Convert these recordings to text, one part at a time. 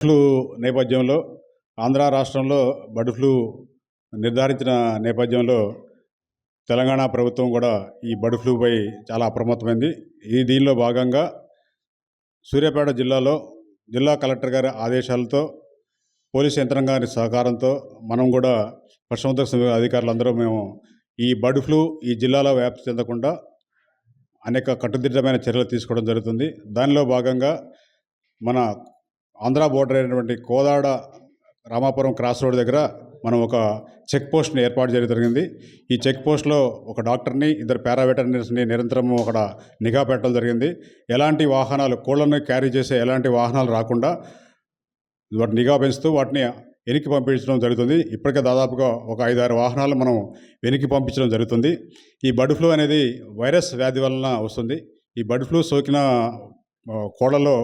Flu నేపథ్యంలో ఆంధ్ర రాష్ట్రంలో bird flu నిర్ధారించిన నేపథ్యంలో తెలంగాణ ప్రభుత్వం కూడా ఈ బర్డ్ ఫ్లూపై చాలా అప్రమత్తమైంది. దీనిలో భాగంగా సూర్యాపేట జిల్లాలో జిల్లా కలెక్టర్ గారి ఆదేశాలతో పోలీస్ యంత్రాంగారి సహకారంతో మనం కూడా పశుసంవర్ధక అధికారులందరూ మేము ఈ బర్డ్ ఫ్లూ ఈ జిల్లాలో వ్యాప్తి చెందకుండా అనేక కట్టుదిట్టమైన చర్యలు తీసుకోవడం జరుగుతుంది. దానిలో భాగంగా మన ఆంధ్ర బోర్డర్ అయినటువంటి కోదాడ రామాపురం క్రాస్ రోడ్ దగ్గర మనం ఒక చెక్ పోస్ట్ని ఏర్పాటు చేయడం జరిగింది. ఈ చెక్ పోస్ట్లో ఒక డాక్టర్ని, ఇద్దరు పారావెటర్నరీస్ని నిరంతరం అక్కడ నిఘా పెట్టడం జరిగింది. ఎలాంటి వాహనాలు కోళ్లను క్యారీ చేసే ఎలాంటి వాహనాలు రాకుండా వాటిని నిఘా పెంచుతూ వాటిని వెనక్కి పంపించడం జరుగుతుంది. ఇప్పటికే దాదాపుగా ఒక 5-6 వాహనాలు మనం వెనక్కి పంపించడం జరుగుతుంది. ఈ బర్డ్ ఫ్లూ అనేది వైరస్ వ్యాధి వలన వస్తుంది. ఈ బర్డ్ ఫ్లూ సోకిన కోళ్లలో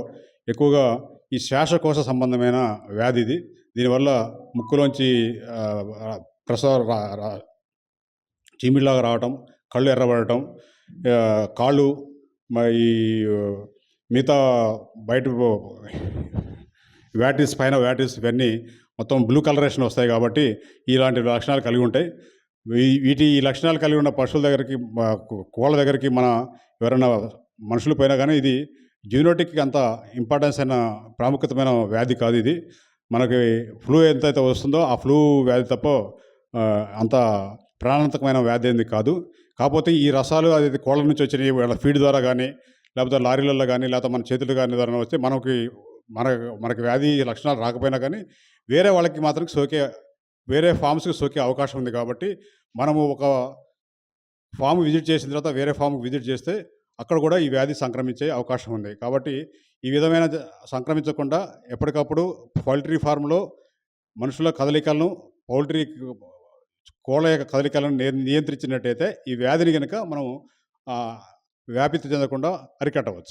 ఎక్కువగా ఈ శ్వాసకోశ సంబంధమైన వ్యాధి ఇది. దీనివల్ల ముక్కులోంచి చీమిడిలాగా రావటం, కళ్ళు ఎర్రబడటం, కాళ్ళు ఈ మిగతా బయట వ్యాటిస్ పైన వ్యాటిస్ ఇవన్నీ మొత్తం బ్లూ కలరేషన్ వస్తాయి. కాబట్టి ఇలాంటి లక్షణాలు కలిగి ఉంటాయి. ఈ లక్షణాలు కలిగి ఉన్న పశువుల దగ్గరికి, కోళ్ళ దగ్గరికి ఎవరైనా మనుషులు పోయినా కానీ ఇది జూనోటిక్కి అంత ఇంపార్టెన్స్ అయిన ప్రాముఖ్యతమైన వ్యాధి కాదు. ఇది మనకి ఫ్లూ ఎంతైతే వస్తుందో ఆ ఫ్లూ వ్యాధి తప్ప అంత ప్రాణాంతకమైన వ్యాధి ఏంది కాదు. కాకపోతే ఈ రసాలు అది కోళ్ళ నుంచి వచ్చినవి వాళ్ళ ఫీడ్ ద్వారా కానీ, లేకపోతే లారీలలో కానీ, లేకపోతే మన చేతులు కానీ ద్వారా వస్తే మనకి వ్యాధి లక్షణాలు రాకపోయినా కానీ వేరే వాళ్ళకి మాత్రం వేరే ఫామ్స్కి సోకే అవకాశం ఉంది. కాబట్టి మనము ఒక ఫామ్ విజిట్ చేసిన తర్వాత వేరే ఫామ్కి విజిట్ చేస్తే అక్కడ కూడా ఈ వ్యాధి సంక్రమించే అవకాశం ఉంది. కాబట్టి ఈ విధమైన సంక్రమించకుండా ఎప్పటికప్పుడు పౌల్ట్రీ ఫార్మ్లో మనుషుల కదలికలను, కోళ్ళ యొక్క కదలికలను నియంత్రించినట్టయితే ఈ వ్యాధిని కనుక మనం వ్యాప్తి చెందకుండా అరికట్టవచ్చు.